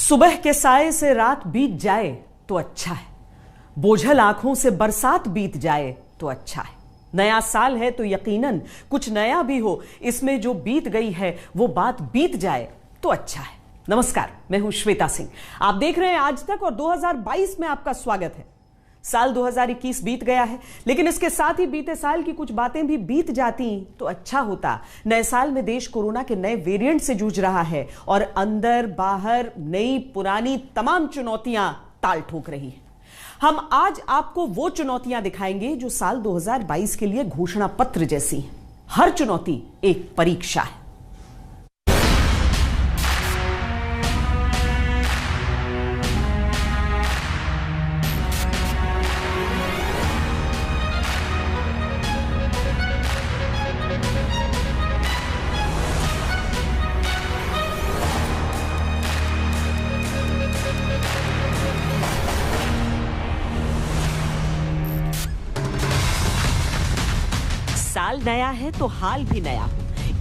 सुबह के साए से रात बीत जाए तो अच्छा है, बोझल आंखों से बरसात बीत जाए तो अच्छा है। नया साल है तो यकीनन कुछ नया भी हो, इसमें जो बीत गई है वो बात बीत जाए तो अच्छा है। नमस्कार, मैं हूं श्वेता सिंह, आप देख रहे हैं आज तक और 2022 में आपका स्वागत है। साल 2021 बीत गया है, लेकिन इसके साथ ही बीते साल की कुछ बातें भी बीत जाती तो अच्छा होता। नए साल में देश कोरोना के नए वेरिएंट से जूझ रहा है और अंदर बाहर नई पुरानी तमाम चुनौतियां ताल ठोक रही हैं। हम आज आपको वो चुनौतियां दिखाएंगे जो साल 2022 के लिए घोषणा पत्र जैसी हैं। हर चुनौती एक परीक्षा है। साल नया है तो हाल भी नया हो।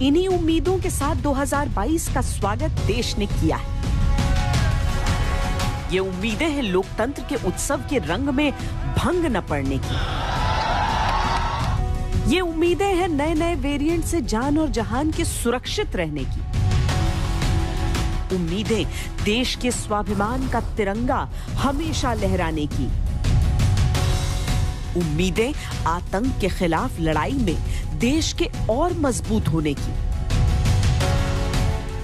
इन्हीं उम्मीदों के साथ 2022 का स्वागत देश ने किया है। ये उम्मीदें हैं लोकतंत्र के उत्सव के रंग में भंग न पड़ने की। ये उम्मीदें हैं नए नए वेरिएंट से जान और जहान के सुरक्षित रहने की। उम्मीदें देश के स्वाभिमान का तिरंगा हमेशा लहराने की। उम्मीदें आतंक के खिलाफ लड़ाई में देश के और मजबूत होने की।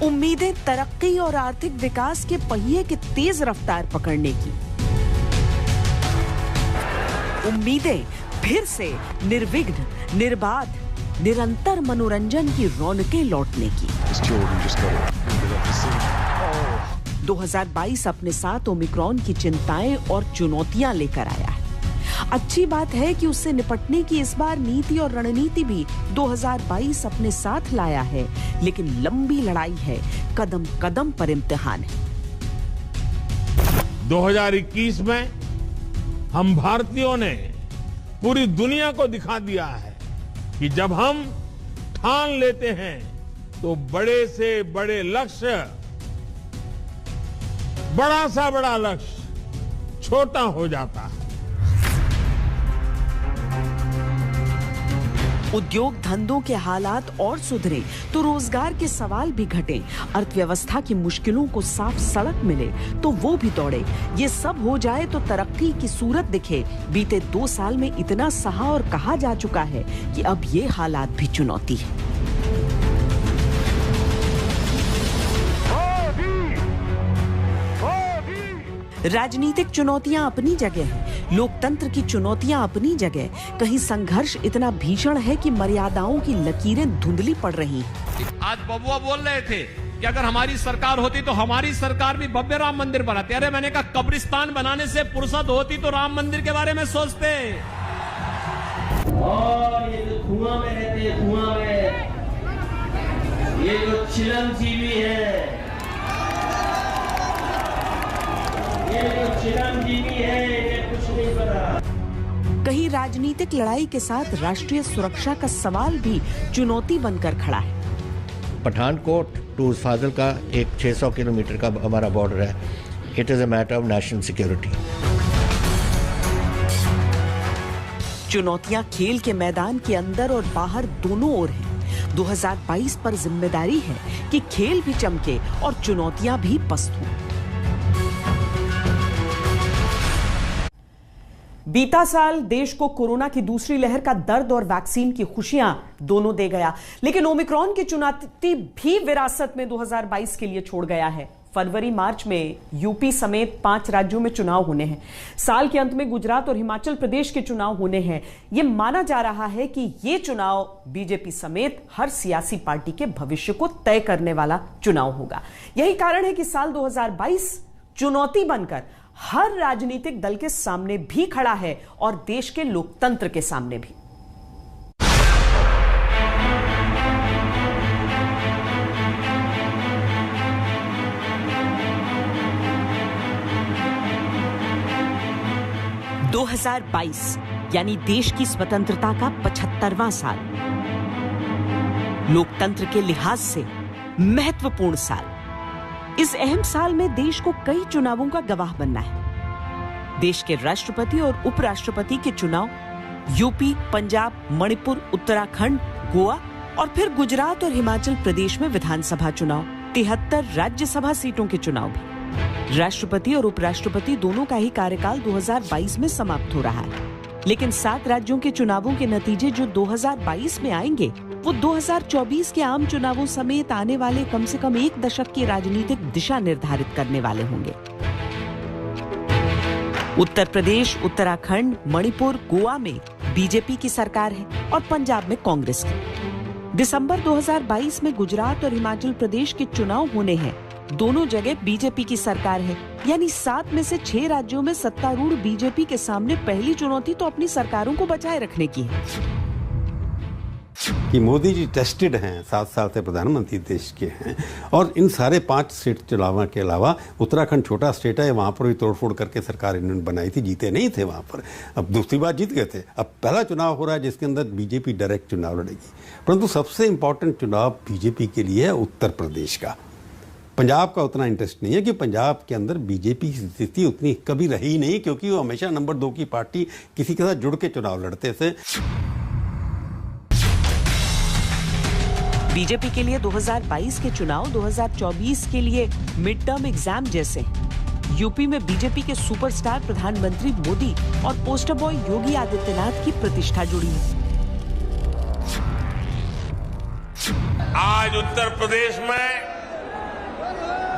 उम्मीदें तरक्की और आर्थिक विकास के पहिए के तेज रफ्तार पकड़ने की। उम्मीदें फिर से निर्विघ्न, निर्बाध, निरंतर मनोरंजन की रौनकें लौटने की। 2022 अपने साथ ओमिक्रॉन की चिंताएं और चुनौतियां लेकर आया है। अच्छी बात है कि उससे निपटने की इस बार नीति और रणनीति भी 2022 अपने साथ लाया है, लेकिन लंबी लड़ाई है, कदम कदम पर इम्तिहान है। 2021 में हम भारतीयों ने पूरी दुनिया को दिखा दिया है कि जब हम ठान लेते हैं तो बड़े से बड़े लक्ष्य, बड़ा सा बड़ा लक्ष्य छोटा हो जाता है। उद्योग धंधों के हालात और सुधरे तो रोजगार के सवाल भी घटे, अर्थव्यवस्था की मुश्किलों को साफ सड़क मिले तो वो भी दौड़े। ये सब हो जाए तो तरक्की की सूरत दिखे। बीते 2 साल में इतना सहा और कहा जा चुका है कि अब ये हालात भी चुनौती है। राजनीतिक चुनौतियां अपनी जगह हैं, लोकतंत्र की चुनौतियां अपनी जगह। कहीं संघर्ष इतना भीषण है कि मर्यादाओं की लकीरें धुंधली पड़ रही हैं। आज बबुआ बोल रहे थे कि अगर हमारी सरकार होती तो हमारी सरकार भी भव्य राम मंदिर बनाती। अरे मैंने कहा कब्रिस्तान बनाने से फुर्सत होती तो राम मंदिर के बारे में सोचते। और ये जो धुआं में रहते हैं, धुआं में ये जो चिरंजीवी है, कुछ नहीं पता। कहीं राजनीतिक लड़ाई के साथ राष्ट्रीय सुरक्षा का सवाल भी चुनौती बनकर खड़ा है। पठानकोट टू फाजिल का एक 600 किलोमीटर का हमारा बॉर्डर है। It is a matter of national security. चुनौतियां खेल के मैदान के अंदर और बाहर दोनों ओर हैं। 2022 पर जिम्मेदारी है कि खेल भी चमके और चुनौतियां भी पस्त हों। बीता साल देश को कोरोना की दूसरी लहर का दर्द और वैक्सीन की खुशियां दोनों दे गया, लेकिन ओमिक्रॉन की चुनौती भी विरासत में 2022 के लिए छोड़ गया है। फरवरी मार्च में यूपी समेत 5 राज्यों में चुनाव होने हैं। साल के अंत में गुजरात और हिमाचल प्रदेश के चुनाव होने हैं। यह माना जा रहा है कि यह चुनाव बीजेपी समेत हर सियासी पार्टी के भविष्य को तय करने वाला चुनाव होगा। यही कारण है कि साल 2022 चुनौती बनकर हर राजनीतिक दल के सामने भी खड़ा है और देश के लोकतंत्र के सामने भी। (2022) यानी देश की स्वतंत्रता का 75वां साल, लोकतंत्र के लिहाज से महत्वपूर्ण साल। इस अहम साल में देश को कई चुनावों का गवाह बनना है। देश के राष्ट्रपति और उपराष्ट्रपति के चुनाव, यूपी, पंजाब, मणिपुर, उत्तराखंड, गोवा और फिर गुजरात और हिमाचल प्रदेश में विधानसभा चुनाव, 73 राज्यसभा सीटों के चुनाव भी। राष्ट्रपति और उपराष्ट्रपति दोनों का ही कार्यकाल 2022 में समाप्त हो रहा है, लेकिन 7 राज्यों के चुनावों के नतीजे जो 2022 में आएंगे वो 2024 के आम चुनावों समेत आने वाले कम से कम 1 दशक की राजनीतिक दिशा निर्धारित करने वाले होंगे। उत्तर प्रदेश, उत्तराखंड, मणिपुर, गोवा में बीजेपी की सरकार है और पंजाब में कांग्रेस की। दिसंबर 2022 में गुजरात और हिमाचल प्रदेश के चुनाव होने हैं। दोनों जगह बीजेपी की सरकार है, यानी 7 में से 6 राज्यों में सत्तारूढ़ बीजेपी के सामने पहली चुनौती तो अपनी सरकारों को बचाए रखने की है। कि मोदी जी टेस्टेड हैं, 7 साल से प्रधानमंत्री देश के हैं, और इन सारे 5 स्टेट चुनावों के अलावा उत्तराखंड छोटा स्टेट है, वहाँ पर भी तोड़फोड़ करके सरकार इन्होंने बनाई थी, जीते नहीं थे वहाँ पर। अब दूसरी बार जीत गए थे। अब पहला चुनाव हो रहा है जिसके अंदर बीजेपी डायरेक्ट चुनाव लड़ेगी, परंतु सबसे इंपॉर्टेंट चुनाव बीजेपी के लिए है उत्तर प्रदेश का। पंजाब का उतना इंटरेस्ट नहीं है कि पंजाब के अंदर बीजेपी की स्थिति उतनी कभी रही नहीं, क्योंकि वो हमेशा नंबर 2 की पार्टी किसी के साथ जुड़ के चुनाव लड़ते थे। बीजेपी के लिए 2022 के चुनाव 2024 के लिए मिड टर्म एग्जाम जैसे हैं। यूपी में बीजेपी के सुपरस्टार प्रधानमंत्री मोदी और पोस्टर बॉय योगी आदित्यनाथ की प्रतिष्ठा जुड़ी है। आज उत्तर प्रदेश में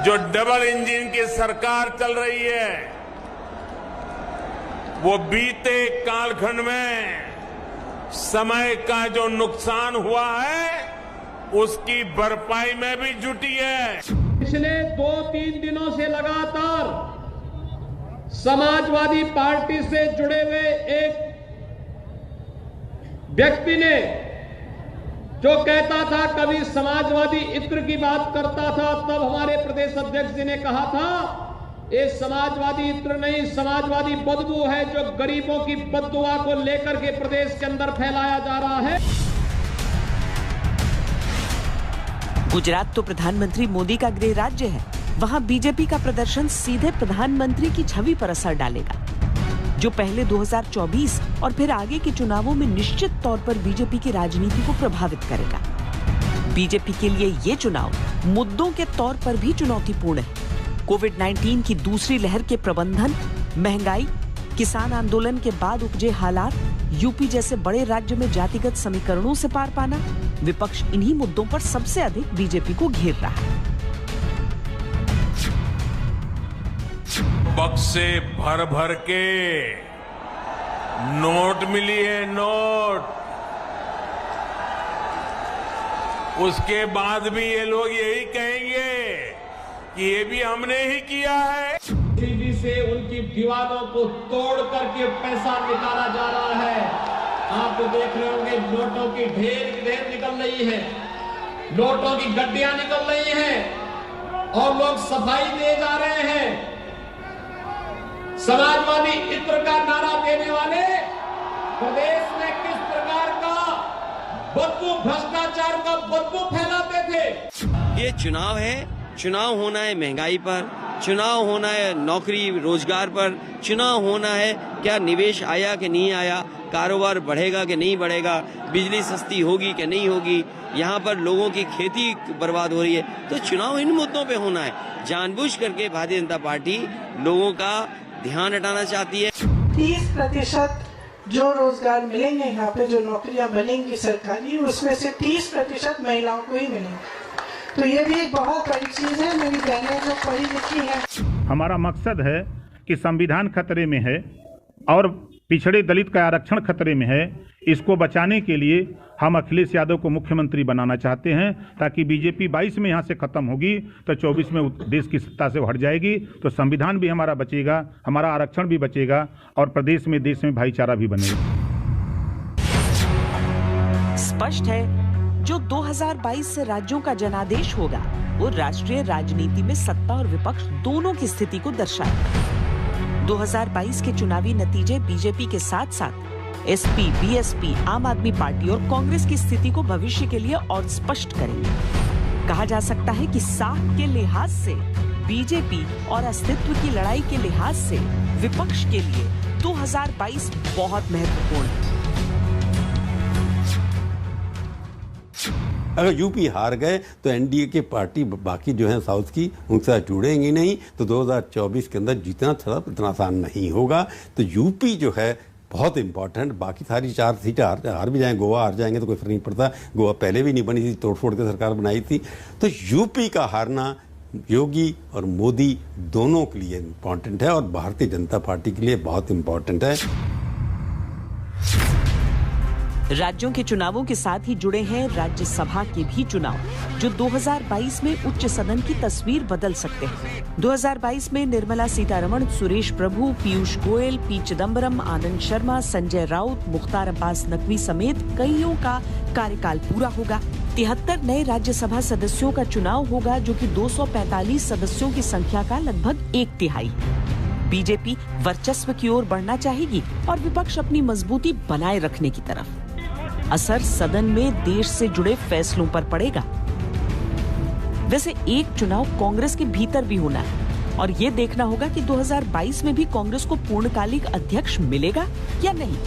जो डबल इंजन की सरकार चल रही है, वो बीते कालखंड में समय का जो नुकसान हुआ है उसकी भरपाई में भी जुटी है। पिछले 2-3 दिनों से लगातार समाजवादी पार्टी से जुड़े हुए एक व्यक्ति ने जो कहता था, कभी समाजवादी इत्र की बात करता था, तब हमारे प्रदेश अध्यक्ष जी ने कहा था ये समाजवादी इत्र नहीं, समाजवादी बदबू है जो गरीबों की बददुआ को लेकर के प्रदेश के अंदर फैलाया जा रहा है। गुजरात तो प्रधानमंत्री मोदी का गृह राज्य है। वहां बीजेपी का प्रदर्शन सीधे प्रधानमंत्री की छवि पर असर डालेगा, जो पहले 2024 और फिर आगे के चुनावों में निश्चित तौर पर बीजेपी की राजनीति को प्रभावित करेगा। बीजेपी के लिए ये चुनाव मुद्दों के तौर पर भी चुनौतीपूर्ण है। कोविड-19 की दूसरी लहर के प्रबंधन, महंगाई, किसान आंदोलन के बाद उपजे हालात, यूपी जैसे बड़े राज्य में जातिगत समीकरणों से पार पाना, विपक्ष इन्हीं मुद्दों पर सबसे अधिक बीजेपी को घेर रहा है। बक्से भर भर के नोट मिली है, नोट। उसके बाद भी ये लोग यही कहेंगे कि ये भी हमने ही किया है। सीधी से उनकी दीवारों को तोड़ करके पैसा निकाला जा रहा है। आप देख रहे होंगे नोटों की ढेर निकल रही है, नोटों की गड्डियां निकल रही हैं और लोग सफाई दे जा रहे हैं। समाजवादी इत्र का नारा देने वाले प्रदेश में किस प्रकार का बदबू, भ्रष्टाचार का बदबू फैलाते थे। ये चुनाव है, चुनाव होना है महंगाई पर, चुनाव होना है नौकरी रोजगार पर, चुनाव होना है क्या निवेश आया कि नहीं आया, कारोबार बढ़ेगा कि नहीं बढ़ेगा, बिजली सस्ती होगी कि नहीं होगी, यहाँ पर लोगों की खेती बर्बाद हो रही है। तो चुनाव इन मुद्दों पे होना है। जानबूझ करके भारतीय जनता पार्टी लोगों का ध्यान हटाना चाहती है। 30% जो रोजगार मिलेंगे यहाँ पे, जो नौकरियाँ बनेंगी सरकारी, उसमें से 30% महिलाओं को ही मिलेंगे। तो ये भी एक बहुत बड़ी चीज है। मेरी बहनें जो पढ़ी लिखी हैं। हमारा मकसद है कि संविधान खतरे में है और पिछड़े दलित का आरक्षण खतरे में है। इसको बचाने के लिए हम अखिलेश यादव को मुख्यमंत्री बनाना चाहते हैं, ताकि बीजेपी 22 में यहाँ से खत्म होगी तो 24 में देश की सत्ता से हट जाएगी, तो संविधान भी हमारा बचेगा, हमारा आरक्षण भी बचेगा और प्रदेश में, देश में भाईचारा भी बनेगा। स्पष्ट है, जो 2022 से राज्यों का जनादेश होगा वो राष्ट्रीय राजनीति में सत्ता और विपक्ष दोनों की स्थिति को दर्शाएगा। 2022 के चुनावी नतीजे बीजेपी के साथ साथ एसपी, बीएसपी, आम आदमी पार्टी और कांग्रेस की स्थिति को भविष्य के लिए और स्पष्ट करेंगे। कहा जा सकता है कि साख के लिहाज से बीजेपी और अस्तित्व की लड़ाई के लिहाज से विपक्ष के लिए 2022 बहुत महत्वपूर्ण है। अगर यूपी हार गए तो एनडीए के पार्टी बाकी जो है साउथ की उनके साथ जुड़ेंगी नहीं, तो 2024 के अंदर जीतना थोड़ा इतना आसान नहीं होगा। तो यूपी जो है बहुत इंपॉर्टेंट, बाकी सारी 4 सीटें हार भी जाएं, गोवा हार जाएंगे तो कोई फर्क नहीं पड़ता, गोवा पहले भी नहीं बनी थी, तोड़फोड़ के सरकार बनाई थी। तो यूपी का हारना योगी और मोदी दोनों के लिए इंपॉर्टेंट है और भारतीय जनता पार्टी के लिए बहुत इंपॉर्टेंट है। राज्यों के चुनावों के साथ ही जुड़े हैं राज्यसभा के भी चुनाव, जो 2022 में उच्च सदन की तस्वीर बदल सकते हैं। 2022 में निर्मला सीतारमण, सुरेश प्रभु, पीयूष गोयल, पी चिदम्बरम, आनंद शर्मा, संजय राउत, मुख्तार अब्बास नकवी समेत कईयों का कार्यकाल पूरा होगा। 73 नए राज्यसभा सदस्यों का चुनाव होगा, जो कि 245 सदस्यों की संख्या का लगभग 1/3। बीजेपी वर्चस्व की ओर बढ़ना चाहेगी और विपक्ष अपनी मजबूती बनाए रखने की तरफ। असर सदन में देश से जुड़े फैसलों पर पड़ेगा। वैसे एक चुनाव कांग्रेस के भीतर भी होना है और ये देखना होगा कि 2022 में भी कांग्रेस को पूर्णकालिक अध्यक्ष मिलेगा या नहीं।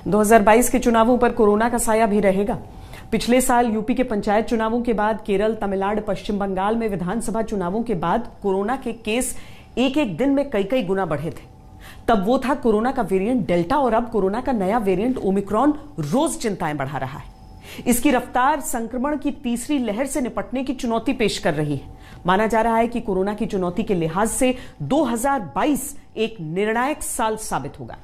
2022 के चुनावों पर कोरोना का साया भी रहेगा। पिछले साल यूपी के पंचायत चुनावों के बाद केरल, तमिलनाडु, पश्चिम बंगाल में विधानसभा चुनावों के बाद कोरोना के केस एक दिन में कई गुना बढ़े थे। तब वो था कोरोना का वेरिएंट डेल्टा और अब कोरोना का नया वेरिएंट ओमिक्रॉन रोज चिंताएं बढ़ा रहा है। इसकी रफ्तार संक्रमण की तीसरी लहर से निपटने की चुनौती पेश कर रही है। माना जा रहा है कि कोरोना की चुनौती के लिहाज से 2022 एक निर्णायक साल साबित होगा।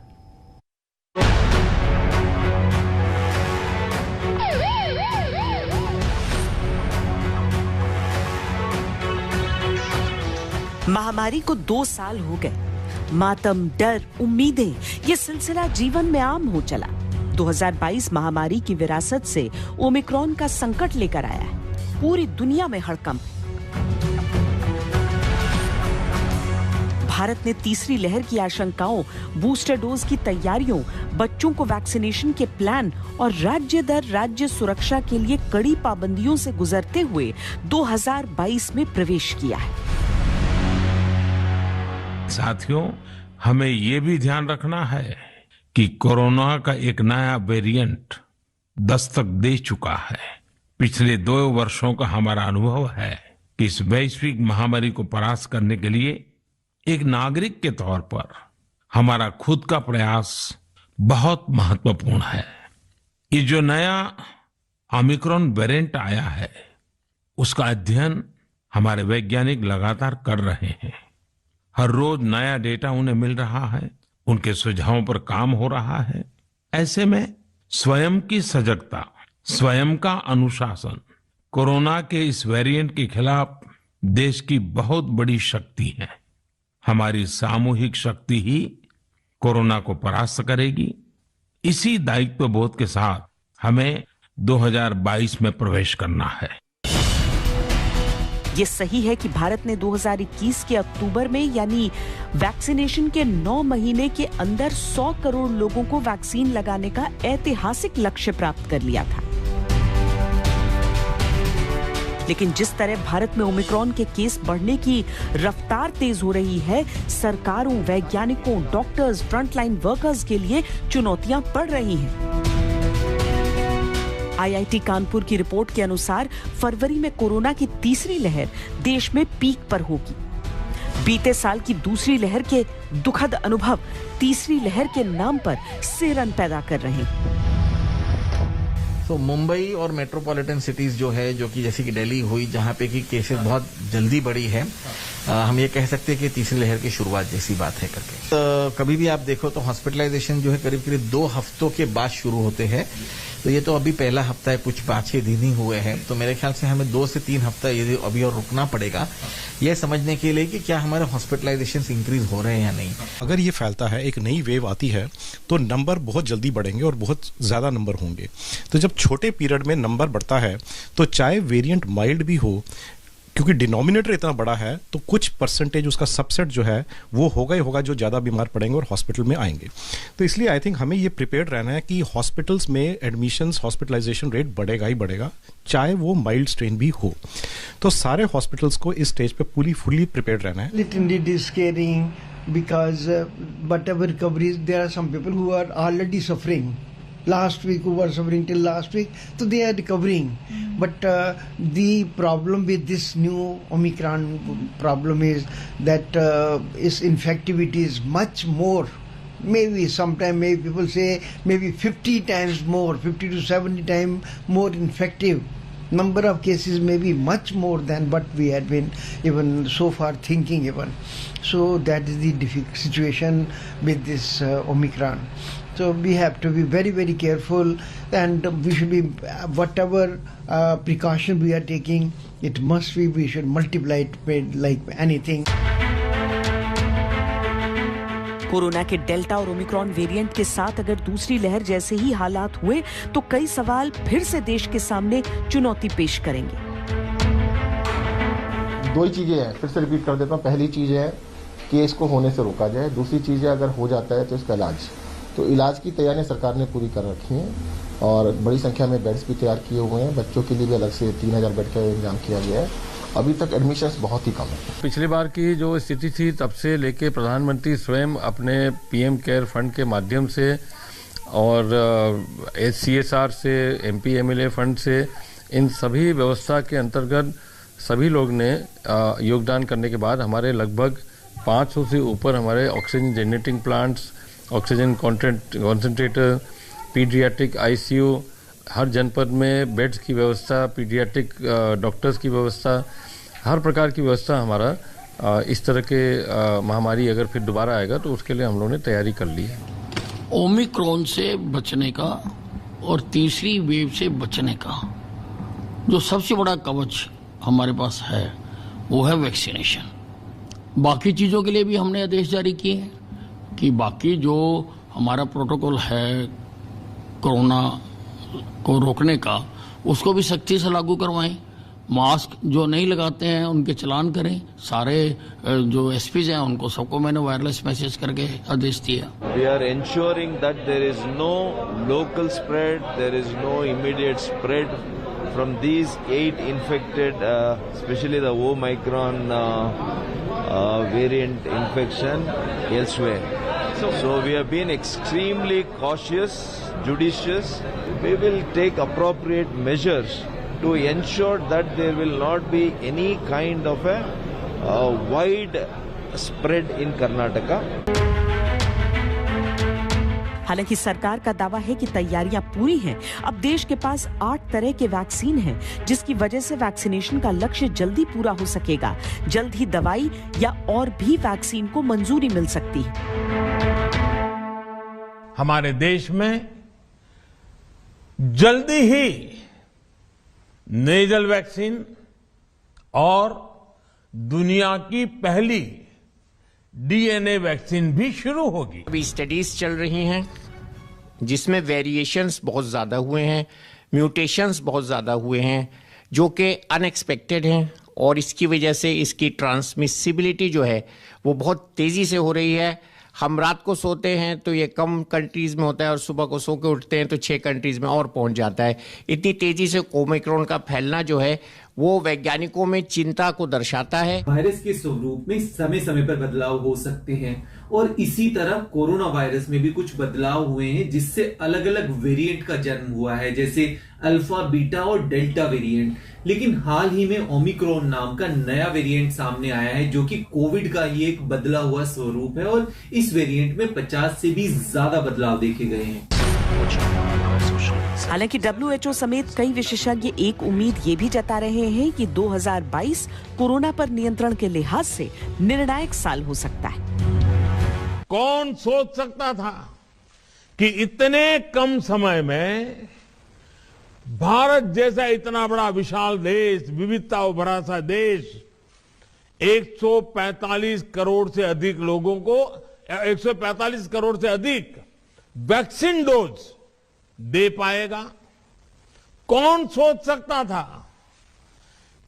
महामारी को 2 साल हो गए। मातम, डर, उम्मीदें, ये सिलसिला जीवन में आम हो चला। 2022 महामारी की विरासत से ओमिक्रॉन का संकट लेकर आया है। पूरी दुनिया में हड़कंप। भारत ने तीसरी लहर की आशंकाओं, बूस्टर डोज की तैयारियों, बच्चों को वैक्सीनेशन के प्लान और राज्य दर राज्य सुरक्षा के लिए कड़ी पाबंदियों से गुजरते हुए 2022 में प्रवेश किया है। साथियों, हमें ये भी ध्यान रखना है कि कोरोना का एक नया वेरिएंट दस्तक दे चुका है। पिछले 2 वर्षों का हमारा अनुभव है कि इस वैश्विक महामारी को परास्त करने के लिए एक नागरिक के तौर पर हमारा खुद का प्रयास बहुत महत्वपूर्ण है। ये जो नया ओमिक्रॉन वेरिएंट आया है, उसका अध्ययन हमारे वैज्ञानिक लगातार कर रहे हैं। हर रोज नया डेटा उन्हें मिल रहा है, उनके सुझावों पर काम हो रहा है। ऐसे में स्वयं की सजगता, स्वयं का अनुशासन कोरोना के इस वेरिएंट के खिलाफ देश की बहुत बड़ी शक्ति है। हमारी सामूहिक शक्ति ही कोरोना को परास्त करेगी। इसी दायित्व बोध के साथ हमें 2022 में प्रवेश करना है। ये सही है कि भारत ने 2021 के अक्टूबर में यानी वैक्सीनेशन के 9 महीने के अंदर 100 करोड़ लोगों को वैक्सीन लगाने का ऐतिहासिक लक्ष्य प्राप्त कर लिया था। लेकिन जिस तरह भारत में ओमिक्रॉन के केस बढ़ने की रफ्तार तेज हो रही है, सरकारों, वैज्ञानिकों, डॉक्टर्स, फ्रंटलाइन वर्कर्स के लिए चुनौतियां बढ़ रही हैं। IIT कानपुर की रिपोर्ट के अनुसार फरवरी में कोरोना की तीसरी लहर देश में पीक पर होगी। बीते साल की दूसरी लहर के दुखद अनुभव तीसरी लहर के नाम पर सिरन पैदा कर रहे हैं। तो मुंबई और मेट्रोपॉलिटन सिटीज जो है, जो कि जैसे कि दिल्ली हुई, जहां पे की केसेस बहुत जल्दी बढ़ी है, हम ये कह सकते हैं कि तीसरी लहर की शुरुआत जैसी बात है करके। तो कभी भी आप देखो तो हॉस्पिटलाइजेशन जो है करीब 2 हफ्तों के बाद शुरू होते हैं। तो ये तो अभी पहला हफ्ता है, कुछ 5-6 दिन ही हुए हैं। तो मेरे ख्याल से हमें 2 से 3 हफ्ता ये अभी और रुकना पड़ेगा, यह समझने के लिए कि क्या हमारे हॉस्पिटलाइजेशन इंक्रीज हो रहे हैं या नहीं। अगर ये फैलता है, एक नई वेव आती है, तो नंबर बहुत जल्दी बढ़ेंगे और बहुत ज्यादा नंबर होंगे। तो जब छोटे पीरियड में नंबर बढ़ता है, तो चाहे वेरिएंट माइल्ड भी हो, क्योंकि डिनोमिनेटर इतना बड़ा है तो कुछ परसेंटेज उसका सबसेट जो है वो होगा ही होगा जो ज़्यादा बीमार पड़ेंगे और हॉस्पिटल में आएंगे। तो इसलिए आई थिंक हमें ये प्रिपेयर्ड रहना है कि हॉस्पिटल्स में एडमिशन्स हॉस्पिटलाइजेशन रेट बढ़ेगा ही बढ़ेगा, चाहे वो माइल्ड स्ट्रेन भी हो। तो सारे हॉस्पिटल्स को इस स्टेज पे फुली प्रिपेयर्ड रहना है। Because whatever recoveries, there are some people who are already suffering. Last week, who were suffering till last week, so they are recovering. But the problem with this new Omicron problem is that its infectivity is much more. Maybe sometime, maybe people say maybe 50 times more, 50 to 70 times more infective. Number of cases may be much more than what we had been even so far thinking even. So that is the difficult situation with this Omicron. So we have to be very, very careful, and we should be, whatever precaution we are taking, it must be, we should multiply it like anything. Corona के delta और Omicron variant के साथ अगर दूसरी लहर जैसे ही हालात हुए तो कई सवाल फिर से देश के सामने चुनौती पेश करेंगे। दो ही चीजें हैं, फिर से रिपीट कर देता हूँ। पहली चीज है कि इसको होने से रोका जाए, दूसरी चीज है अगर हो जाता है तो इसका इलाज। तो इलाज की तैयारियां सरकार ने पूरी कर रखी हैं और बड़ी संख्या में बेड्स भी तैयार किए हुए हैं। बच्चों के लिए भी अलग से 3000 बेड का इंतजाम किया गया है। अभी तक एडमिशन्स बहुत ही कम है। पिछली बार की जो स्थिति थी तब से लेके प्रधानमंत्री स्वयं अपने पीएम केयर फंड के माध्यम से और CSR से, MP MLA फंड से, इन सभी व्यवस्था के अंतर्गत सभी लोग ने योगदान करने के बाद हमारे लगभग 500 से ऊपर हमारे oxygen generating plants, oxygen concentrator, paediatric ICU, हर जनपद में बेड्स की व्यवस्था, पीडियाट्रिक डॉक्टर्स की व्यवस्था, हर प्रकार की व्यवस्था हमारा इस तरह के महामारी अगर फिर दोबारा आएगा तो उसके लिए हम लोगों ने तैयारी कर ली है। ओमिक्रॉन से बचने का और तीसरी वेव से बचने का जो सबसे बड़ा कवच हमारे पास है वो है वैक्सीनेशन। बाकी चीज़ों के लिए भी हमने आदेश जारी किए हैं कि बाकी जो हमारा प्रोटोकॉल है कोरोना को रोकने का उसको भी सख्ती से लागू करवाएं। मास्क जो नहीं लगाते हैं उनके चलान करें। सारे जो SPs हैं उनको सबको मैंने वायरलेस मैसेज करके आदेश दिया। We are ensuring that there is no local spread, there is no immediate spread from these 8 infected, especially the Omicron variant infection elsewhere. So we have been extremely cautious, judicious. We will take appropriate measures to ensure that there will not be any kind of a wide spread in Karnataka. हालांकि सरकार का दावा है कि तैयारियां पूरी हैं। अब देश के पास 8 तरह के वैक्सीन हैं, जिसकी वजह से वैक्सीनेशन का लक्ष्य जल्दी पूरा हो सकेगा। जल्द ही दवाई या और भी वैक्सीन को मंजूरी मिल सकती है। हमारे देश में जल्दी ही नेजल वैक्सीन और दुनिया की पहली DNA वैक्सीन भी शुरू होगी। अभी स्टडीज चल रही हैं जिसमें वेरिएशंस बहुत ज़्यादा हुए हैं, म्यूटेशंस बहुत ज़्यादा हुए हैं जो कि अनएक्सपेक्टेड हैं और इसकी वजह से इसकी ट्रांसमिसिबिलिटी जो है वो बहुत तेज़ी से हो रही है। हम रात को सोते हैं तो ये कम कंट्रीज में होता है और सुबह को सो के उठते हैं तो 6 कंट्रीज में और पहुंच जाता है। इतनी तेजी से ओमिक्रॉन का फैलना जो है वो वैज्ञानिकों में चिंता को दर्शाता है। वायरस के स्वरूप में समय समय पर बदलाव हो सकते हैं और इसी तरह कोरोना वायरस में भी कुछ बदलाव हुए हैं जिससे अलग अलग वेरिएंट का जन्म हुआ है, जैसे अल्फा, बीटा और डेल्टा वेरिएंट। लेकिन हाल ही में ओमिक्रॉन नाम का नया वेरिएंट सामने आया है जो कि कोविड का ही एक बदला हुआ स्वरूप है और इस वेरिएंट में 50 से भी ज्यादा बदलाव देखे गए हैं। हालांकि WHO समेत कई विशेषज्ञ एक उम्मीद ये भी जता रहे हैं कि 2022 कोरोना पर नियंत्रण के लिहाज से निर्णायक साल हो सकता है। कौन सोच सकता था कि इतने कम समय में भारत जैसा इतना बड़ा विशाल देश, विविधता भरा सा देश, 145 करोड़ से अधिक लोगों को 145 करोड़ से अधिक वैक्सीन डोज दे पाएगा। कौन सोच सकता था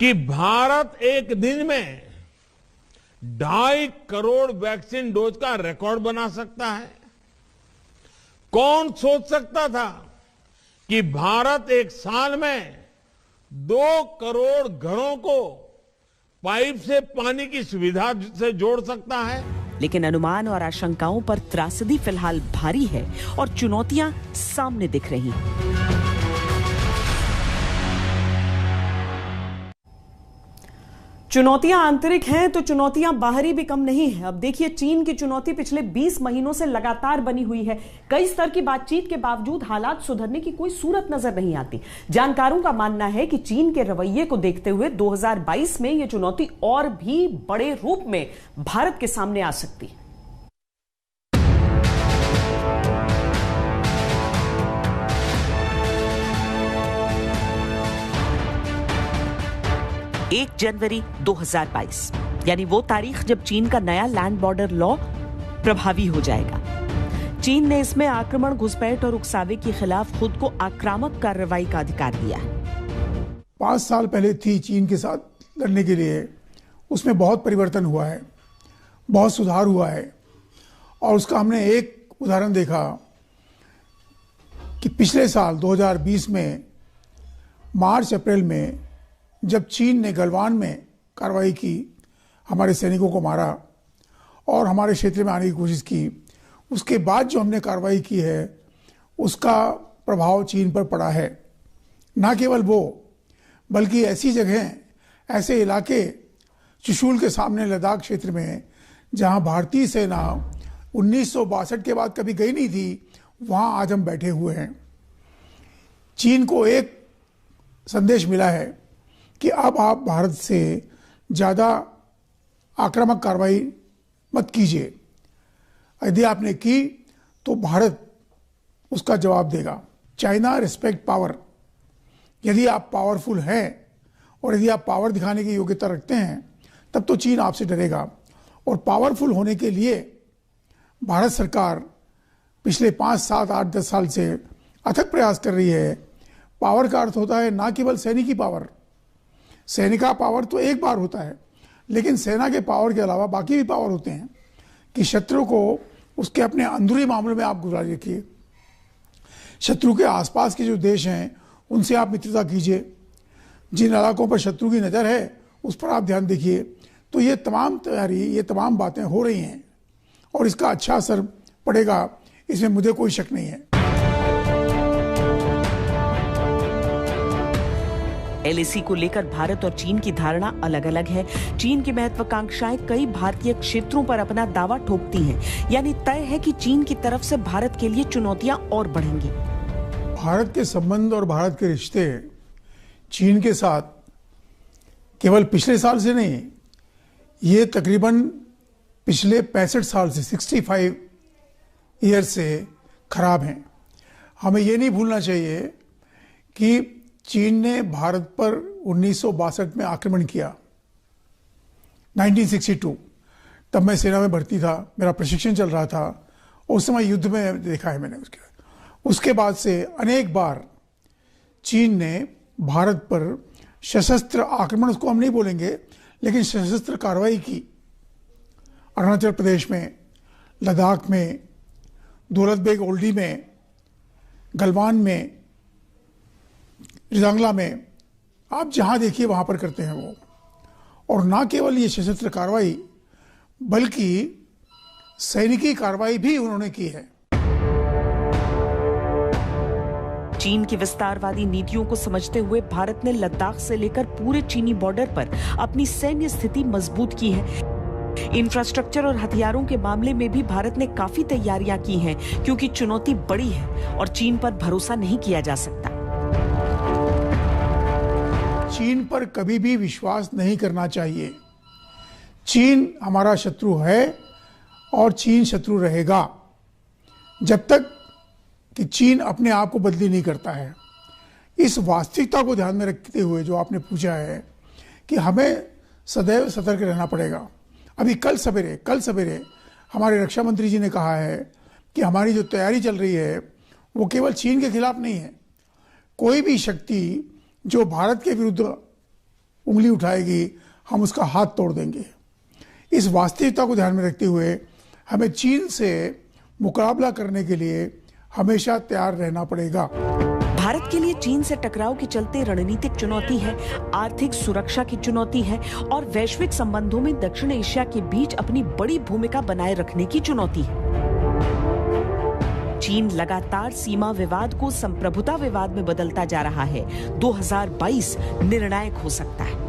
कि भारत एक दिन में 2.5 करोड़ वैक्सीन डोज का रिकॉर्ड बना सकता है? कौन सोच सकता था कि भारत एक साल में 2 करोड़ घरों को पाइप से पानी की सुविधा से जोड़ सकता है? लेकिन अनुमान और आशंकाओं पर त्रासदी फिलहाल भारी है और चुनौतियां सामने दिख रही हैं। चुनौतियां आंतरिक हैं तो चुनौतियां बाहरी भी कम नहीं है। अब देखिए, चीन की चुनौती पिछले 20 महीनों से लगातार बनी हुई है। कई स्तर की बातचीत के बावजूद हालात सुधरने की कोई सूरत नजर नहीं आती। जानकारों का मानना है कि चीन के रवैये को देखते हुए 2022 में यह चुनौती और भी बड़े रूप में भारत के सामने आ सकती है। 1 जनवरी 2022 यानी वो तारीख जब चीन का नया लैंड बॉर्डर लॉ प्रभावी हो जाएगा। चीन ने इसमें आक्रमण, घुसपैठ और उकसावे के खिलाफ खुद को आक्रामक कार्रवाई का अधिकार दिया है। 5 साल पहले थी चीन के साथ लड़ने के लिए, उसमें बहुत परिवर्तन हुआ है, बहुत सुधार हुआ है। और उसका हमने एक उदाहरण देखा कि पिछले साल 2020 में मार्च अप्रैल में जब चीन ने गलवान में कार्रवाई की, हमारे सैनिकों को मारा और हमारे क्षेत्र में आने की कोशिश की, उसके बाद जो हमने कार्रवाई की है उसका प्रभाव चीन पर पड़ा है। ना केवल वो, बल्कि ऐसी जगहें, ऐसे इलाके चुशूल के सामने लद्दाख क्षेत्र में जहां भारतीय सेना 1962 के बाद कभी गई नहीं थी, वहां आज हम बैठे हुए हैं। चीन को एक संदेश मिला है कि अब आप भारत से ज़्यादा आक्रामक कार्रवाई मत कीजिए। यदि आपने की तो भारत उसका जवाब देगा। China respect power. यदि आप पावरफुल हैं और यदि आप पावर दिखाने की योग्यता रखते हैं तब तो चीन आपसे डरेगा। और पावरफुल होने के लिए भारत सरकार पिछले 5, 7, 8, 10 साल से अथक प्रयास कर रही है। पावर का अर्थ होता है ना केवल सैनिकी पावर, सैनिका पावर तो एक बार होता है, लेकिन सेना के पावर के अलावा बाकी भी पावर होते हैं कि शत्रु को उसके अपने अंदरूनी मामलों में आप गुजारी रखिए। शत्रु के आसपास के जो देश हैं उनसे आप मित्रता कीजिए। जिन इलाकों पर शत्रु की नज़र है उस पर आप ध्यान देखिए। तो ये तमाम तैयारी, ये तमाम बातें हो रही हैं और इसका अच्छा असर पड़ेगा, इसमें मुझे कोई शक नहीं है। LAC को लेकर भारत और चीन की धारणा अलग अलग है। चीन की महत्वाकांक्षाएं कई भारतीय क्षेत्रों पर अपना दावा ठोकती हैं, यानी तय है कि चीन की तरफ से भारत के लिए चुनौतियां और बढ़ेंगी। भारत के संबंध और भारत के रिश्ते चीन के साथ केवल पिछले साल से नहीं, ये तकरीबन पिछले 65 साल से 65 ईयर से खराब हैं। हमें ये नहीं भूलना चाहिए कि चीन ने भारत पर 1962 में आक्रमण किया, 1962। तब मैं सेना में भर्ती था, मेरा प्रशिक्षण चल रहा था। उस समय युद्ध में देखा है मैंने। उसके बाद से अनेक बार चीन ने भारत पर सशस्त्र आक्रमण, उसको हम नहीं बोलेंगे, लेकिन सशस्त्र कार्रवाई की। अरुणाचल प्रदेश में, लद्दाख में, दौलत बेग ओल्डी में, गलवान में, रिजांगला में, आप जहां देखिए वहां पर करते हैं वो। और ना केवल ये सशस्त्र कार्रवाई बल्कि सैनिकी कार्रवाई भी उन्होंने की है। चीन की विस्तारवादी नीतियों को समझते हुए भारत ने लद्दाख से लेकर पूरे चीनी बॉर्डर पर अपनी सैन्य स्थिति मजबूत की है। इंफ्रास्ट्रक्चर और हथियारों के मामले में भी भारत ने काफी तैयारियां की हैं, क्योंकि चुनौती बड़ी है और चीन पर भरोसा नहीं किया जा सकता। चीन पर कभी भी विश्वास नहीं करना चाहिए। चीन हमारा शत्रु है और चीन शत्रु रहेगा जब तक कि चीन अपने आप को बदली नहीं करता है। इस वास्तविकता को ध्यान में रखते हुए जो आपने पूछा है कि हमें सदैव सतर्क रहना पड़ेगा। अभी कल सवेरे हमारे रक्षा मंत्री जी ने कहा है कि हमारी जो तैयारी चल रही है वो केवल चीन के खिलाफ नहीं है। कोई भी शक्ति जो भारत के विरुद्ध उंगली उठाएगी हम उसका हाथ तोड़ देंगे। इस वास्तविकता को ध्यान में रखते हुए हमें चीन से मुकाबला करने के लिए हमेशा तैयार रहना पड़ेगा। भारत के लिए चीन से टकराव के चलते रणनीतिक चुनौती है, आर्थिक सुरक्षा की चुनौती है और वैश्विक संबंधों में दक्षिण एशिया के बीच अपनी बड़ी भूमिका बनाए रखने की चुनौती है। चीन लगातार सीमा विवाद को संप्रभुता विवाद में बदलता जा रहा है। 2022 निर्णायक हो सकता है।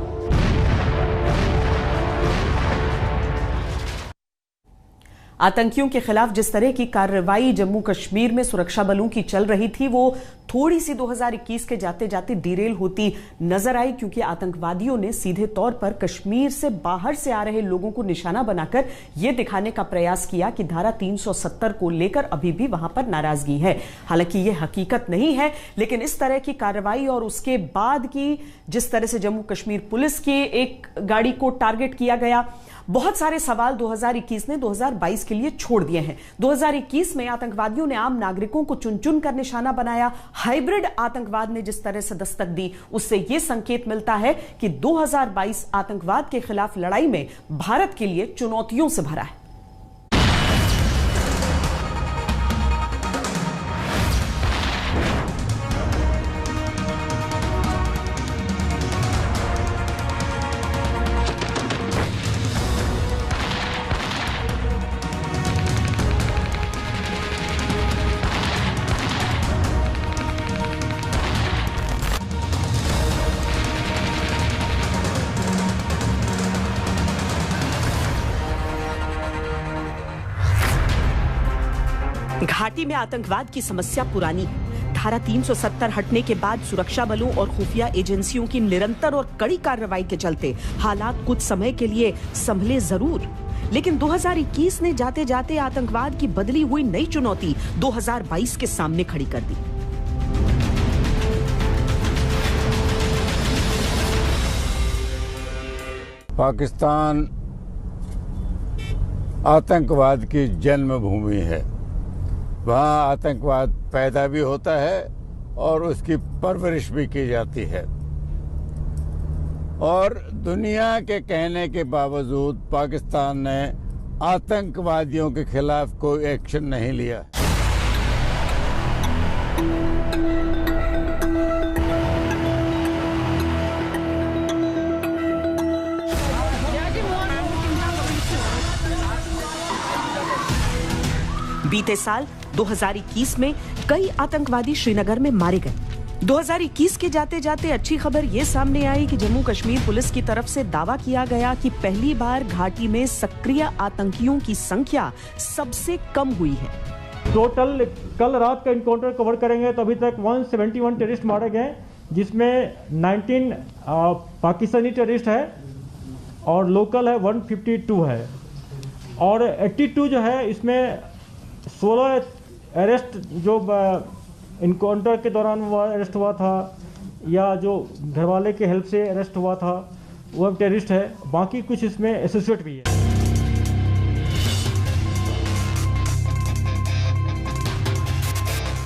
आतंकियों के खिलाफ जिस तरह की कार्रवाई जम्मू कश्मीर में सुरक्षा बलों की चल रही थी वो थोड़ी सी 2021 के जाते जाते डिरेल होती नजर आई, क्योंकि आतंकवादियों ने सीधे तौर पर कश्मीर से बाहर से आ रहे लोगों को निशाना बनाकर यह दिखाने का प्रयास किया कि धारा 370 को लेकर अभी भी वहां पर नाराजगी है। हालांकि यह हकीकत नहीं है, लेकिन इस तरह की कार्रवाई और उसके बाद की जिस तरह से जम्मू कश्मीर पुलिस की एक गाड़ी को टारगेट किया गया, बहुत सारे सवाल 2021 ने 2022 के लिए छोड़ दिए हैं। 2021 में आतंकवादियों ने आम नागरिकों को चुन चुन कर निशाना बनाया। हाइब्रिड आतंकवाद ने जिस तरह से दस्तक दी, उससे यह संकेत मिलता है कि 2022 आतंकवाद के खिलाफ लड़ाई में भारत के लिए चुनौतियों से भरा है। घाटी में आतंकवाद की समस्या पुरानी है। धारा 370 हटने के बाद सुरक्षा बलों और खुफिया एजेंसियों की निरंतर और कड़ी कार्रवाई के चलते हालात कुछ समय के लिए संभले जरूर, लेकिन 2021 ने जाते जाते आतंकवाद की बदली हुई नई चुनौती 2022 के सामने खड़ी कर दी। पाकिस्तान आतंकवाद की जन्मभूमि है। वहाँ आतंकवाद पैदा भी होता है और उसकी परवरिश भी की जाती है। और दुनिया के कहने के बावजूद पाकिस्तान ने आतंकवादियों के खिलाफ कोई एक्शन नहीं लिया। बीते साल 2021 में कई आतंकवादी श्रीनगर में मारे गए। 2021 के जाते जाते अच्छी खबर ये सामने आई कि जम्मू कश्मीर पुलिस की तरफ से दावा किया गया कि पहली बार घाटी में सक्रिय आतंकियों की संख्या सबसे कम हुई है। टोटल कल रात का इनकाउंटर कवर करेंगे तो अभी तक 171 टेररिस्ट मारे गए, जिसमें 19 पाकिस्तानी टेररिस्ट है और लोकल है 152 है और 82 जो है इसमें 16 अरेस्ट जो इनकाउंटर के दौरान वो अरेस्ट हुआ था या जो घरवाले के हेल्प से अरेस्ट हुआ था वो टेररिस्ट है, बाकी कुछ इसमें एसोसिएट भी है।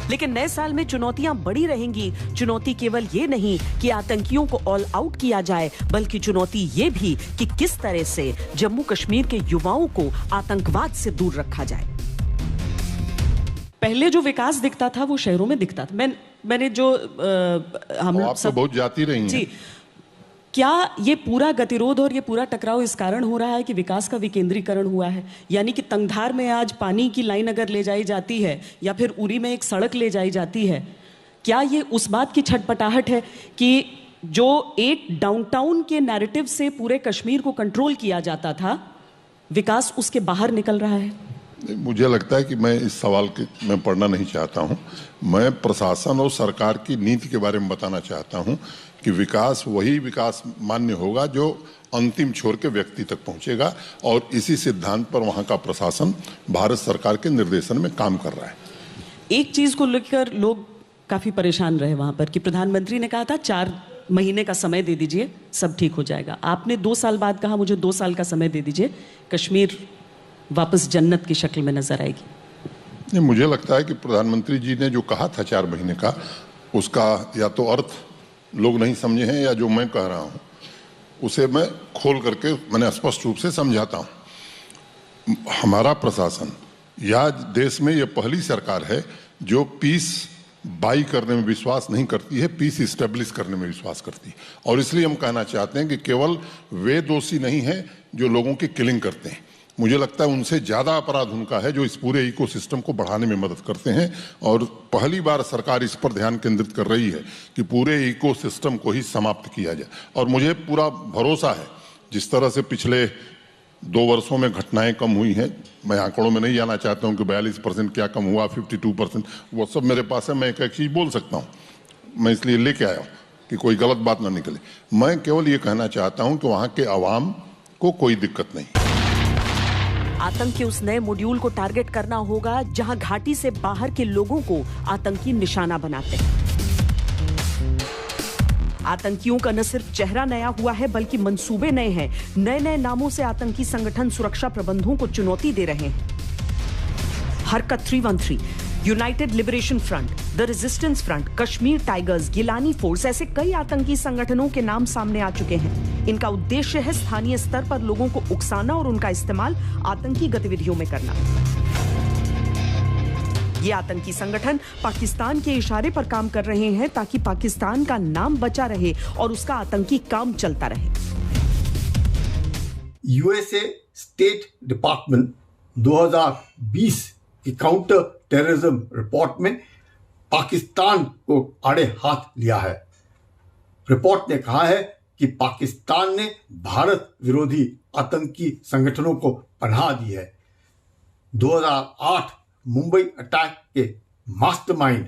लेकिन नए साल में चुनौतियां बड़ी रहेंगी। चुनौती केवल ये नहीं कि आतंकियों को ऑल आउट किया जाए, बल्कि चुनौती ये भी कि किस तरह से जम्मू कश्मीर के युवाओं को आतंकवाद से दूर रखा जाए। पहले जो विकास दिखता था वो शहरों में दिखता था। मैंने जो हम आप सब बहुत जाती रही हैं। जी, क्या ये पूरा गतिरोध और ये पूरा टकराव इस कारण हो रहा है कि विकास का विकेंद्रीकरण हुआ है? यानी कि तंगधार में आज पानी की लाइन अगर ले जाई जाती है या फिर उरी में एक सड़क ले जाई जाती है, क्या ये उस बात की छटपटाहट है कि जो एक डाउनटाउन के नैरेटिव से पूरे कश्मीर को कंट्रोल किया जाता था, विकास उसके बाहर निकल रहा है? मुझे लगता है कि मैं इस सवाल के मैं पढ़ना नहीं चाहता हूं। मैं प्रशासन और सरकार की नीति के बारे में बताना चाहता हूं कि विकास वही विकास मान्य होगा जो अंतिम छोर के व्यक्ति तक पहुंचेगा, और इसी सिद्धांत पर वहां का प्रशासन भारत सरकार के निर्देशन में काम कर रहा है। एक चीज को लेकर लोग काफी परेशान रहे वहां पर कि प्रधानमंत्री ने कहा था 4 महीने का समय दे दीजिए, सब ठीक हो जाएगा। आपने 2 साल बाद कहा मुझे 2 साल का समय दे दीजिए, कश्मीर वापस जन्नत की शक्ल में नजर आएगी। मुझे लगता है कि प्रधानमंत्री जी ने जो कहा था 4 महीने का, उसका या तो अर्थ लोग नहीं समझे हैं या जो मैं कह रहा हूं उसे मैं खोल करके मैंने स्पष्ट रूप से समझाता हूं। हमारा प्रशासन या देश में यह पहली सरकार है जो पीस बाई करने में विश्वास नहीं करती है, पीस इस्टेब्लिश करने में विश्वास करती है। और इसलिए हम कहना चाहते हैं कि केवल वे दोषी नहीं हैं जो लोगों की किलिंग करते हैं, मुझे लगता है उनसे ज्यादा अपराध उनका है जो इस पूरे इकोसिस्टम को बढ़ाने में मदद करते हैं। और पहली बार सरकार इस पर ध्यान केंद्रित कर रही है कि पूरे इकोसिस्टम को ही समाप्त किया जाए। और मुझे पूरा भरोसा है, जिस तरह से पिछले 2 वर्षों में घटनाएं कम हुई हैं, मैं आंकड़ों में नहीं जाना चाहता हूं कि 42% क्या कम हुआ, 52%, वो सब मेरे पास है, मैं एक चीज बोल सकता हूं, मैं इसलिए लेके आया हूं कि कोई गलत बात ना निकले। मैं केवल ये कहना चाहता हूं कि वहां के अवाम को कोई दिक्कत नहीं। आतंक के उस नए मॉड्यूल को टारगेट करना होगा जहां घाटी से बाहर के लोगों को आतंकी निशाना बनाते हैं। आतंकियों का न सिर्फ चेहरा नया हुआ है बल्कि मंसूबे नए हैं। नए नए नामों से आतंकी संगठन सुरक्षा प्रबंधों को चुनौती दे रहे हैं। हरकत 313, united liberation front, the resistance front, Kashmir tigers, Gilani force, ऐसे कई आतंकी संगठनों के नाम सामने आ चुके हैं। इनका उद्देश्य है स्थानीय स्तर पर लोगों को उकसाना और उनका इस्तेमाल आतंकी गतिविधियों में करना। ये आतंकी संगठन पाकिस्तान के इशारे पर काम कर रहे हैं ताकि पाकिस्तान का नाम बचा रहे और उसका आतंकी काम चलता रहे। यूएसए स्टेट डिपार्टमेंट 2020 की काउंटर टेररिज्म रिपोर्ट में पाकिस्तान को आड़े हाथ लिया है। रिपोर्ट ने कहा है कि पाकिस्तान ने भारत विरोधी आतंकी संगठनों को पनाह दी है। 2008 मुंबई अटैक के मास्टरमाइंड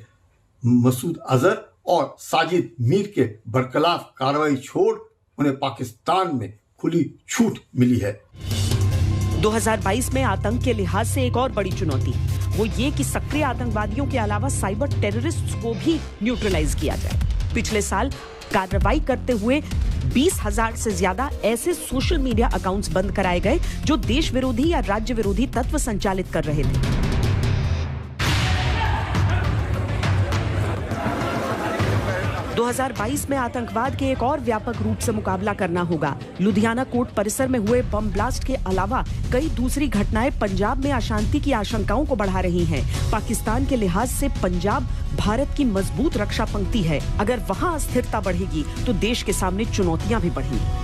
मसूद अजहर और साजिद मीर के बरखलाफ कार्रवाई छोड़ उन्हें पाकिस्तान में खुली छूट मिली है। 2022 में आतंक के लिहाज से एक और बड़ी चुनौती वो ये कि सक्रिय आतंकवादियों के अलावा साइबर टेररिस्ट्स को भी न्यूट्रलाइज किया जाए। पिछले साल कार्रवाई करते हुए 20,000 से ज्यादा ऐसे सोशल मीडिया अकाउंट्स बंद कराए गए जो देश विरोधी या राज्य विरोधी तत्व संचालित कर रहे थे। दो 2022 में आतंकवाद के एक और व्यापक रूप से मुकाबला करना होगा। लुधियाना कोर्ट परिसर में हुए बम ब्लास्ट के अलावा कई दूसरी घटनाएं पंजाब में अशांति की आशंकाओं को बढ़ा रही हैं। पाकिस्तान के लिहाज से पंजाब भारत की मजबूत रक्षा पंक्ति है। अगर वहां अस्थिरता बढ़ेगी तो देश के सामने चुनौतियां भी बढ़ेंगी।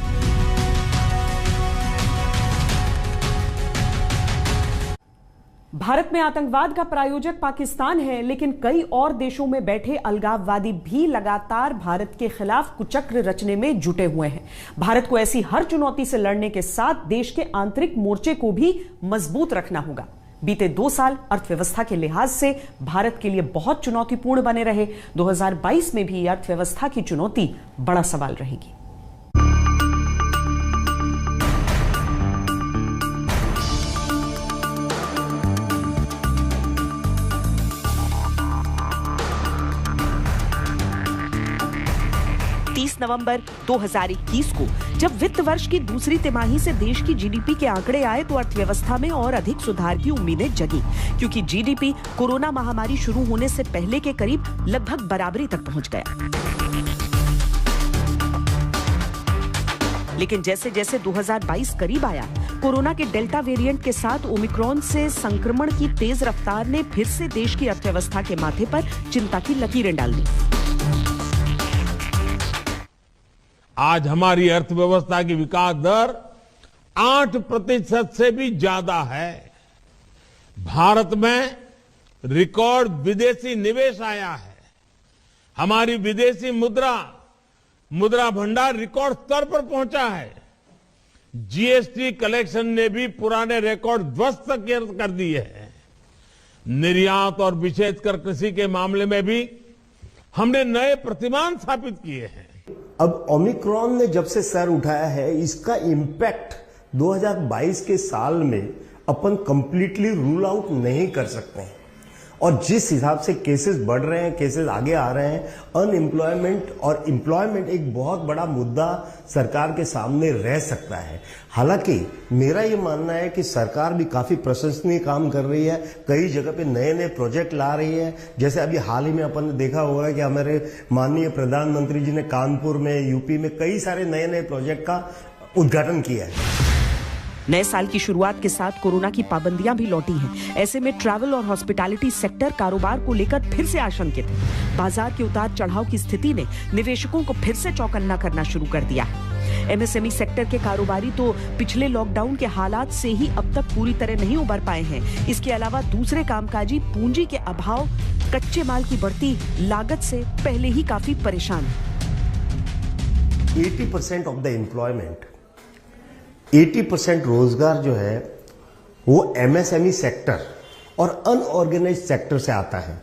भारत में आतंकवाद का प्रायोजक पाकिस्तान है, लेकिन कई और देशों में बैठे अलगाववादी भी लगातार भारत के खिलाफ कुचक्र रचने में जुटे हुए हैं। भारत को ऐसी हर चुनौती से लड़ने के साथ देश के आंतरिक मोर्चे को भी मजबूत रखना होगा। बीते 2 साल अर्थव्यवस्था के लिहाज से भारत के लिए बहुत चुनौतीपूर्ण बने रहे। 2022 में भी अर्थव्यवस्था की चुनौती बड़ा सवाल रहेगी। 30 नवंबर 2021 को जब वित्त वर्ष की दूसरी तिमाही से देश की जीडीपी के आंकड़े आए तो अर्थव्यवस्था में और अधिक सुधार की उम्मीदें जगी, क्योंकि जीडीपी कोरोना महामारी शुरू होने से पहले के करीब लगभग बराबरी तक पहुंच गया। लेकिन जैसे जैसे 2022 करीब आया, कोरोना के डेल्टा वेरिएंट के साथ ओमिक्रॉन से संक्रमण की तेज रफ्तार ने फिर से देश की अर्थव्यवस्था के माथे पर चिंता की लकीरें डाल दी। आज हमारी अर्थव्यवस्था की विकास दर 8% से भी ज्यादा है। भारत में रिकॉर्ड विदेशी निवेश आया है। हमारी विदेशी मुद्रा भंडार रिकॉर्ड स्तर पर पहुंचा है। जीएसटी कलेक्शन ने भी पुराने रिकॉर्ड ध्वस्त कर दिए हैं। निर्यात और विशेषकर कृषि के मामले में भी हमने नए प्रतिमान स्थापित किए हैं। अब ओमिक्रॉन ने जब से सर उठाया है, इसका इम्पैक्ट 2022 के साल में अपन कंप्लीटली रूल आउट नहीं कर सकते हैं। और जिस हिसाब से केसेस बढ़ रहे हैं, केसेस आगे आ रहे हैं, अनएम्प्लॉयमेंट और एम्प्लॉयमेंट एक बहुत बड़ा मुद्दा सरकार के सामने रह सकता है। हालांकि मेरा ये मानना है कि सरकार भी काफी प्रशंसनीय काम कर रही है, कई जगह पे नए नए प्रोजेक्ट ला रही है। जैसे अभी हाल ही में अपन ने देखा होगा कि हमारे माननीय प्रधानमंत्री जी ने कानपुर में, यूपी में कई सारे नए नए प्रोजेक्ट का उद्घाटन किया है। नए साल की शुरुआत के साथ कोरोना की पाबंदियां भी लौटी हैं। ऐसे में ट्रैवल और हॉस्पिटैलिटी सेक्टर कारोबार को लेकर फिर से आशंकित है। बाजार के उतार चढ़ाव की स्थिति ने निवेशकों को फिर से चौकन्ना करना शुरू कर दिया है। एमएसएमई सेक्टर के कारोबारी तो पिछले लॉकडाउन के हालात से ही अब तक पूरी तरह नहीं उबर पाए हैं। इसके अलावा दूसरे कामकाजी पूंजी के अभाव, कच्चे माल की बढ़ती लागत से पहले ही काफी परेशान है। 80% ऑफ द एम्प्लॉयमेंट, 80% रोजगार जो है वो एमएसएमई सेक्टर और अनऑर्गेनाइज्ड सेक्टर से आता है।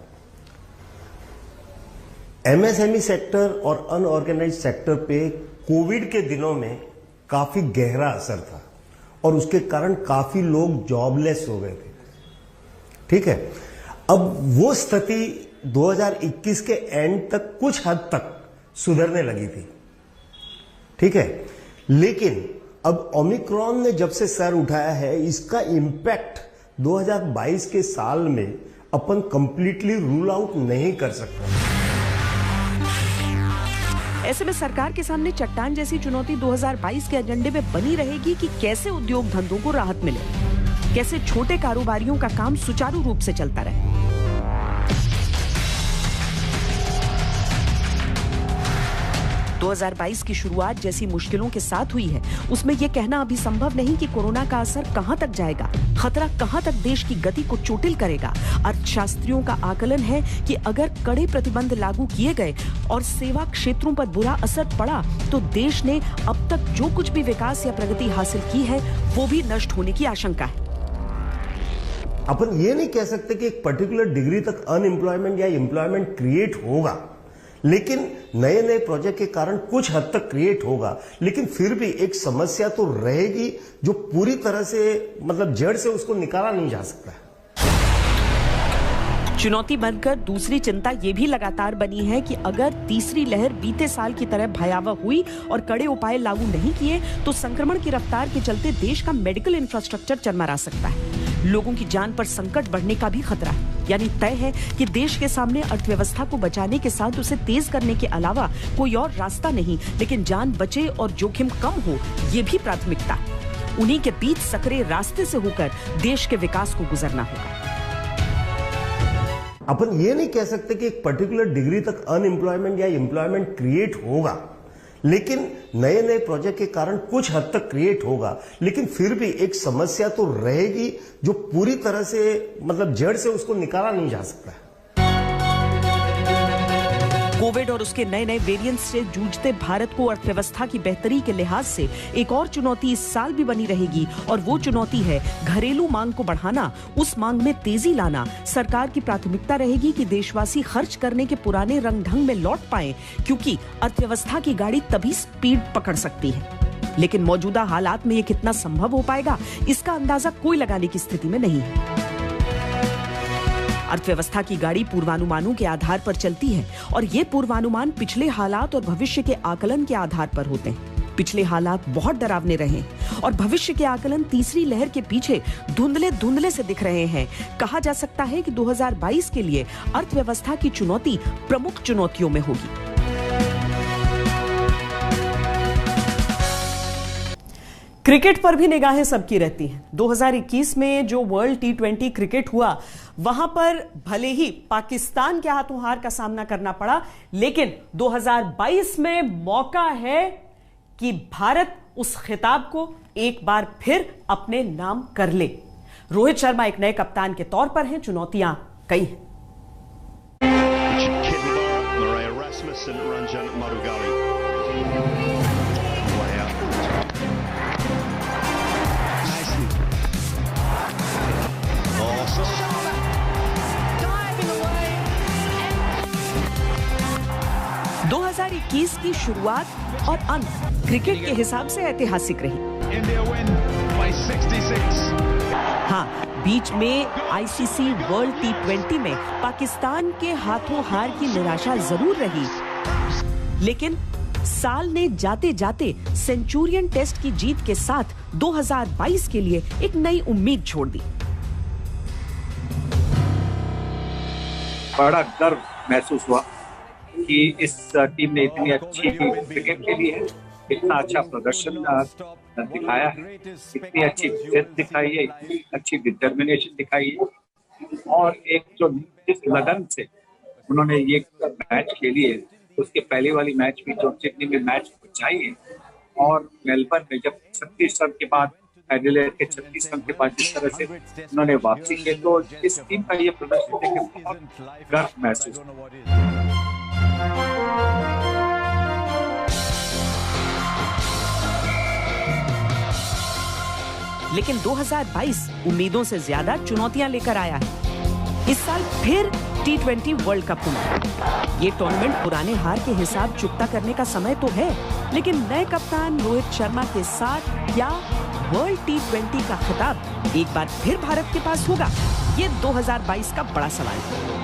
एमएसएमई सेक्टर और अनऑर्गेनाइज्ड सेक्टर पे कोविड के दिनों में काफी गहरा असर था और उसके कारण काफी लोग जॉबलेस हो गए थे। ठीक है, अब वो स्थिति 2021 के एंड तक कुछ हद तक सुधरने लगी थी। ठीक है, लेकिन अब ओमिक्रॉन ने जब से सर उठाया है, इसका इंपैक्ट 2022 के साल में अपन कंप्लीटली रूल आउट नहीं कर सकते। ऐसे में सरकार के सामने चट्टान जैसी चुनौती 2022 के एजेंडे में बनी रहेगी कि कैसे उद्योग धंधों को राहत मिले, कैसे छोटे कारोबारियों का काम सुचारू रूप से चलता रहे। 2022 की शुरुआत जैसी मुश्किलों के साथ हुई है, उसमें यह कहना अभी संभव नहीं कि कोरोना का असर कहां तक जाएगा, खतरा कहां तक देश की गति को चोटिल करेगा। अर्थशास्त्रियों का आकलन है कि अगर कड़े प्रतिबंध लागू किए गए और सेवा क्षेत्रों पर बुरा असर पड़ा तो देश ने अब तक जो कुछ भी विकास या प्रगति हासिल की है वो भी नष्ट होने की आशंका है। अपन ये नहीं कह सकते कि एक पर्टिकुलर डिग्री तक अनएम्प्लॉयमेंट या एम्प्लॉयमेंट क्रिएट होगा, लेकिन नए नए प्रोजेक्ट के कारण कुछ हद तक क्रिएट होगा, लेकिन फिर भी एक समस्या तो रहेगी जो पूरी तरह से मतलब जड़ से उसको निकाला नहीं जा सकता है। चुनौती बनकर दूसरी चिंता ये भी लगातार बनी है कि अगर तीसरी लहर बीते साल की तरह भयावह हुई और कड़े उपाय लागू नहीं किए तो संक्रमण की रफ्तार के चलते देश का मेडिकल इंफ्रास्ट्रक्चर चरमरा सकता है। लोगों की जान पर संकट बढ़ने का भी खतरा है। यानी तय है कि देश के सामने अर्थव्यवस्था को बचाने के साथ उसे तेज करने के अलावा कोई और रास्ता नहीं, लेकिन जान बचे और जोखिम कम हो, ये भी प्राथमिकता है। उन्हीं के बीच सकरे रास्ते से होकर देश के विकास को गुजरना होगा। अपन ये नहीं कह सकते कि एक पर्टिकुलर डिग्री तक अनएम्प्लॉयमेंट या एम्प्लॉयमेंट क्रिएट होगा, लेकिन नए नए प्रोजेक्ट के कारण कुछ हद तक क्रिएट होगा, लेकिन फिर भी एक समस्या तो रहेगी जो पूरी तरह से मतलब जड़ से उसको निकाला नहीं जा सकता है। कोविड और उसके नए नए वेरिएंट्स से जूझते भारत को अर्थव्यवस्था की बेहतरी के लिहाज से एक और चुनौती इस साल भी बनी रहेगी और वो चुनौती है घरेलू मांग को बढ़ाना, उस मांग में तेजी लाना। सरकार की प्राथमिकता रहेगी कि देशवासी खर्च करने के पुराने रंग ढंग में लौट पाएं, क्योंकि अर्थव्यवस्था की गाड़ी तभी स्पीड पकड़ सकती है। लेकिन मौजूदा हालात में ये कितना संभव हो पाएगा, इसका अंदाजा कोई लगाने की स्थिति में नहीं है। अर्थव्यवस्था की गाड़ी पूर्वानुमानों के आधार पर चलती है और ये पूर्वानुमान पिछले हालात और भविष्य के आकलन के आधार पर होते हैं। पिछले हालात बहुत डरावने रहे और भविष्य के आकलन तीसरी लहर के पीछे धुंधले से दिख रहे हैं। कहा जा सकता है कि 2022 के लिए अर्थव्यवस्था की चुनौती प्रमुख चुनौतियों में होगी। क्रिकेट पर भी निगाहें सबकी रहती हैं। 2021 में जो वर्ल्ड T20 क्रिकेट हुआ, वहां पर भले ही पाकिस्तान के हाथों हार का सामना करना पड़ा, लेकिन 2022 में मौका है कि भारत उस खिताब को एक बार फिर अपने नाम कर ले। रोहित शर्मा एक नए कप्तान के तौर पर हैं, चुनौतियां कई हैं। – 2021 की शुरुआत और अंत क्रिकेट के हिसाब से ऐतिहासिक रही। हाँ, बीच में आईसीसी वर्ल्ड T20 में पाकिस्तान के हाथों हार की निराशा जरूर रही, लेकिन साल ने जाते जाते सेंचुरियन टेस्ट की जीत के साथ 2022 के लिए एक नई उम्मीद छोड़ दी। बड़ा गर्व महसूस हुआ कि इस टीम ने इतनी अच्छी क्रिकेट खेली है, इतना अच्छा प्रदर्शन दिखाया है, इतनी अच्छी जिद्द दिखाई है, इतनी अच्छी डिटर्मिनेशन दिखाई है, और एक जो जिस लगन से उन्होंने ये मैच खेली है, उसके पहले वाली मैच भी जो सिडनी में मैच पहुंचाई है, और मेलबर्न में जब 36 रन के बाद, एडिलेड के 36 रन के बाद जिस तरह से उन्होंने वापसी की, तो इस टीम का ये प्रदर्शन देखकर बहुत गर्व महसूस हुआ। लेकिन 2022 उम्मीदों से ज्यादा चुनौतियां लेकर आया है। इस साल फिर T20 वर्ल्ड कप हुआ। ये टूर्नामेंट पुराने हार के हिसाब चुकता करने का समय तो है, लेकिन नए कप्तान रोहित शर्मा के साथ क्या वर्ल्ड T20 का खिताब एक बार फिर भारत के पास होगा? ये 2022 का बड़ा सवाल है।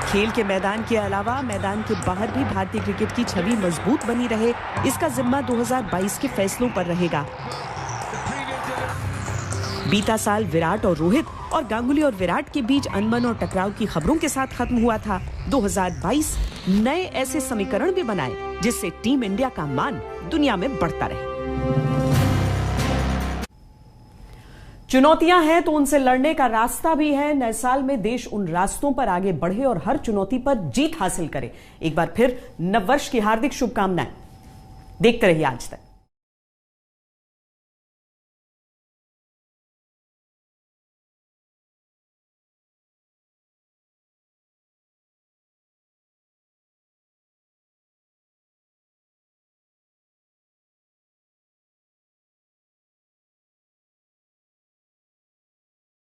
खेल के मैदान के अलावा मैदान के बाहर भी भारतीय क्रिकेट की छवि मजबूत बनी रहे, इसका जिम्मा 2022 के फैसलों पर रहेगा। बीता साल विराट और रोहित और गांगुली और विराट के बीच अनबन और टकराव की खबरों के साथ खत्म हुआ था। 2022 नए ऐसे समीकरण भी बनाए जिससे टीम इंडिया का मान दुनिया में बढ़ता रहे। चुनौतियां हैं तो उनसे लड़ने का रास्ता भी है। नए साल में देश उन रास्तों पर आगे बढ़े और हर चुनौती पर जीत हासिल करे। एक बार फिर नववर्ष की हार्दिक शुभकामनाएं। देखते रहिए आज तक।